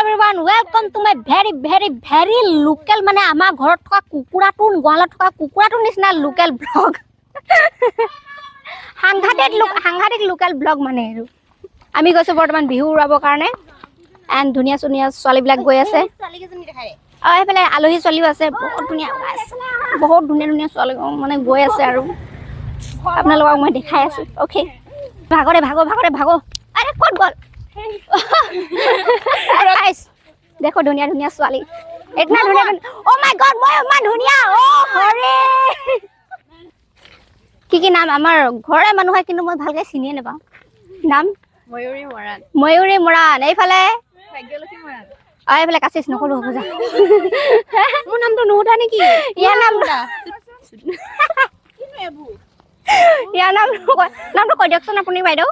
everyone, welcome to my very local মানে আমাৰ ঘৰত থকা কুকুৰাটোৰ গোৱালত থকা কুকুৰাটোৰ নিচিনা লোকেল ব্লগ সাংঘাতিক লোকেল ব্লগ মানে আৰু আমি গৈছো বৰ্তমান বিহু উৰাবৰ কাৰণে এণ্ড ধুনীয়া ছোৱালীবিলাক গৈ আছে এইফালে আলহী ছোৱালীও আছে বহুত ধুনীয়া ছোৱালী মানে গৈ আছে আৰু আপোনালোকক মই দেখাই আছো অ'কে ভাগৰে আৰে ক'ত গ'ল দেখো ধুনীয়া ছোৱালী ইतना ধুনীয়া ও মাই গড মই ইমান ধুনীয়া ও হৰে কি নাম আমাৰ ঘৰে মানুহ হয় কিন্তু মই ভালকে চিনিয়ে নাপাওঁ নাম ময়ূৰী মৰাণ এইফালে ভাগ্যলক্ষী মৰাণ এইফালে কাচিছ নকলো হ'ব যা মোৰ নামটো নুউঠা নেকি ইয়াৰ নামটো কৈ দিয়কচোন আপুনি বাইদেউ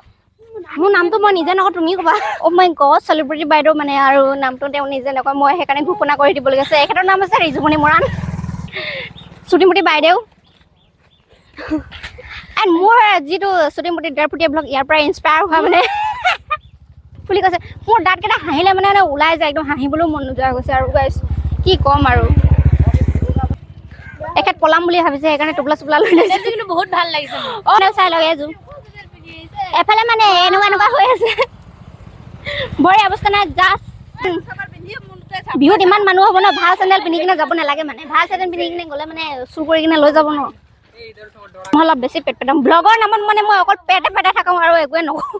মোৰ নামটো মই নিজে নকওঁ তুমি ক'বা অ' মাই গড চেলিব্ৰিটি বাইদেউ মানে আৰু নামটো তেওঁ নিজে নকয় মই সেইকাৰণে ঘোষণা কৰি দিবলগীয়া আছে এখেতৰ নাম আছে ৰিজুমণি মৰাণ চুটিমুটি বাইদেউ এণ্ড মোৰ যিটো চুটিমুটি ডেৰফুটীয়া ব্লগ ইয়াৰ পৰা ইনস্পায়াৰ হোৱা মানে বুলি কৈছে মোৰ দাঁতকেইটা হাঁহিলে মানে ওলাই যায় একদম হাঁহিবলৈও মন নোযোৱা গৈছে আৰু গাইছ কি ক'ম আৰু এখেত পলাম বুলি ভাবিছে সেইকাৰণে টোপলা চোপলা লৈ লৈছে কিন্তু বহুত ভাল লাগিছে অঁ চাই লগে এযোৰ এফালে মানে এনেকুৱা হৈ আছে বঢ়িয়া অৱস্থা নাই জাষ্ট বিহুত ইমান মানুহ হ'ব ন ভাল চেণ্ডেল পিন্ধি কিনে যাব নালাগে মানে ভাল চেণ্ডেল পিন্ধি কিনে গ'লে মানে চুৰ কৰি কিনে লৈ যাব ন মই অলপ বেছি পেট পেটাম ব্লগৰ নামত মানে মই অকল পেটে থাকোঁ আৰু একোৱে নকওঁ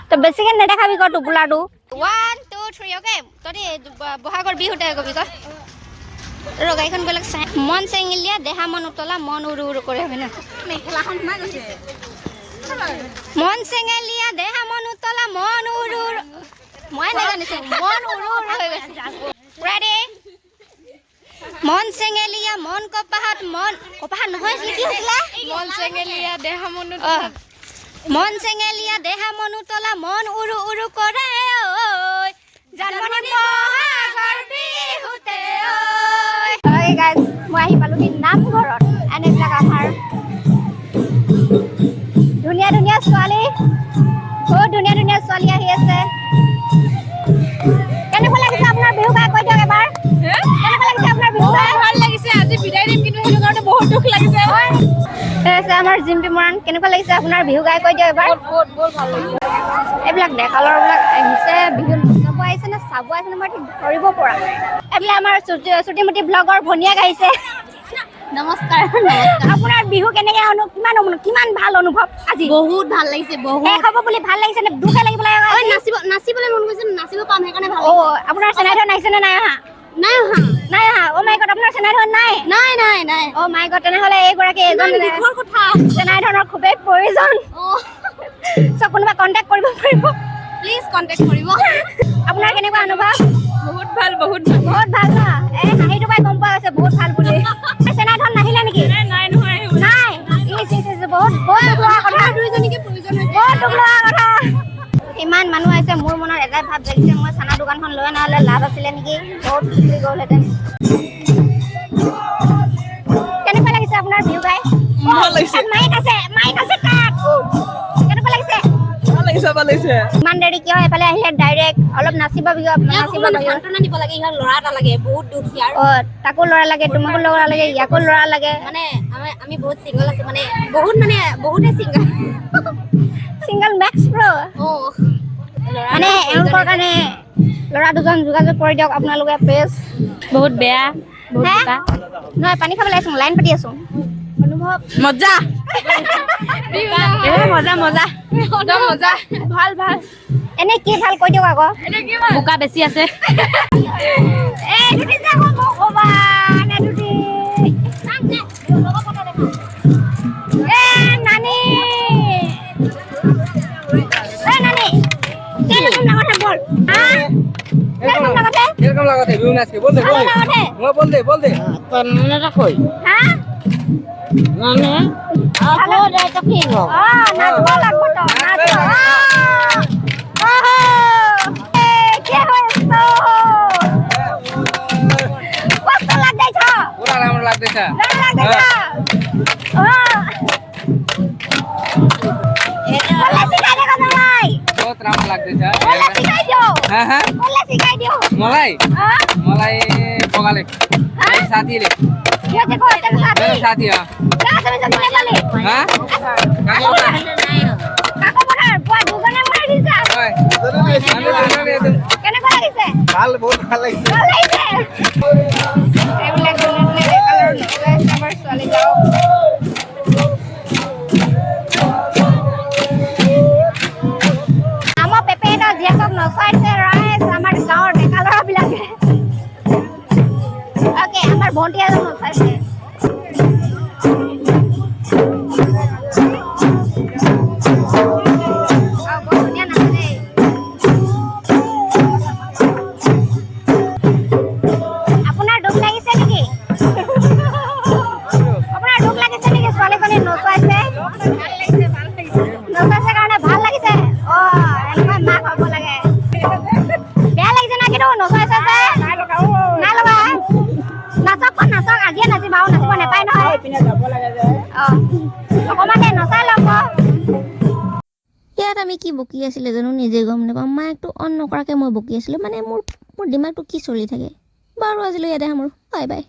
তো বেছিকৈ নেদেখাবি ক টোপোলাটো 1 2 3 অ'কে তহঁতি বহাগৰ বিহুতে কবি ক ৰ গাড়ীখন গ'লে চাই মন চেঙিলীয়া দেহা মন উতলা মন উৰু কৰে হয় না মেখেলাখন সোমাই গৈছে মন চেঙেলীয়া দেহা মন উতলা মন উৰু মই নাজানিছো মন উৰু হৈ গৈছে ৰেডি মন চেঙেলীয়া মন কপাহত নহয় কি হৈছিলে মন চেঙেলীয়া দেহা মন উতলা মন চেঙেলীয়া দেহা মন উতলা মন উৰু কৰে ঐ জানমনি বহাগৰ বিহুতে ঐ গাইজ মই আহি পালো নামঘৰত এনেবিলাক আমাৰ ধুনীয়া ছোৱালী বহুত ধুনীয়া ছোৱালী আহি আছে কেনেকুৱা লাগিছে আপোনাৰ বিহু গাই কৈ দিয়ক এবাৰ কেনেকুৱা লাগিছে আপোনাৰ বিহু গাই ভাল লাগিছে আজি বিদায় দিম কিন্তু সেইটো কাৰণে বহুত দুখ লাগিছে আমাৰ জিম্পি মৰাণ কেনেকুৱা লাগিছে আপোনাৰ বিহু গাই কৈ দিয়ক এবাৰ বহুত ভাল লাগিছে এইবিলাক ডেকালৰবিলাক আহিছে বিহু নচাব আহিছে নে চাব আহিছে নে মই ধৰিব পৰা এইবিলাক আমাৰ চুটিমুটি ব্লগৰ ভনীয়েক আহিছে নমস্কাৰ আপোনাৰ বিহু কেনেকৈ কিমান ভাল অনুভৱ আজি বহুত ভাল লাগিছে বহুত হ'ব বুলি ভাল লাগিছে নে দুখে লাগিব লাগে নাচিবলৈ মন গৈছে নাচিব পাম সেইকাৰণে ভাল অ' আপোনাৰ চেনাইধন আহিছে নে নাই অহা অ' মাই গড আপোনাৰ চেনাইধন নাই অ' মাই গড তেনেহ'লে এইগৰাকী এজন চেনাইধনৰ খুবেই প্ৰয়োজন চ' কোনোবা কণ্টেক্ট কৰিব পাৰিব প্লিজ কণ্টেক্ট কৰিব আপোনাৰ কেনেকুৱা অনুভৱ বহুত ভাল ন এই হাঁহিটো পাই গম পোৱা গৈছে বহুত ভাল বুলি চেনাইধন নাহিলে নেকি নাই বহুত ইমান মানুহ আহিছে মোৰ মনত এটাই ভাৱ লাগিছে মই চানা দোকানখন লৈ নহ'লে লাভ আছিলে নেকি বহুত বিক্ৰী গ'লহেঁতেন কেনেকুৱা লাগিছে আপোনাৰ বিহু গাই ভাল লাগিছে মাইক আছে তাত কেনেকুৱা লাগিছে ভাল লাগিছে ইমান দেৰি কিয় এইফালে আহিলে ডাইৰেক্ট অলপ নাচিব দিব লাগে ইহঁত ল'ৰা এটা লাগে বহুত দুখ ইয়াৰ তাকো ল'ৰা লাগে তোমাকো ল'ৰা লাগে ইয়াকো ল'ৰা লাগে মানে আমি বহুত চিংগল আছো মানে বহুতে চিংগল মেক্স প্ৰ মানে এওঁলোকৰ কাৰণে ল'ৰা দুজন যোগাযোগ কৰি দিয়ক আপোনালোকে প্লিজ বহুত বেয়া নহয় পানী খাবলৈ আহিছোঁ লাইন পাতি আছোঁ অনুভৱ মজা ভাল এনে কি ভাল কৈ দিয়ক আকৌ বোকা বেছি আছে হা বলে শিখাই দিও मलाई मलाई पकाले साथीले यो चाहिँ कोही साथी मेरो साथी हो कहाँ छ मिस नेपाली हा काको बना बुवा दुगने मारिदिन्छ ओए हामी दुगने एकदम केनेको लागिছে ভাল বহুত ভাল লাগিছে ভাল লাগিছে এইবিলাক দুনিয়ালে কালাৰ কাস্টমাৰ চলি যাও আমাৰ পেপেটা জিয়াকক নচাইছে ৰাইজ আমাৰ গাঁৱৰ ডেকালৰ বিলাকে ওকে আমাৰ ভন্টি এজন নচাইছে ইয়াত আমি কি বকি আছিলে জানো নিজে গম নাপাওঁ মাইকটো অন নকৰাকৈ মই বকি আছিলোঁ মানে মোৰ ডিমাগটো কি চলি থাকে বাৰু আজিলৈ ইয়াতে সামৰো বাই বাই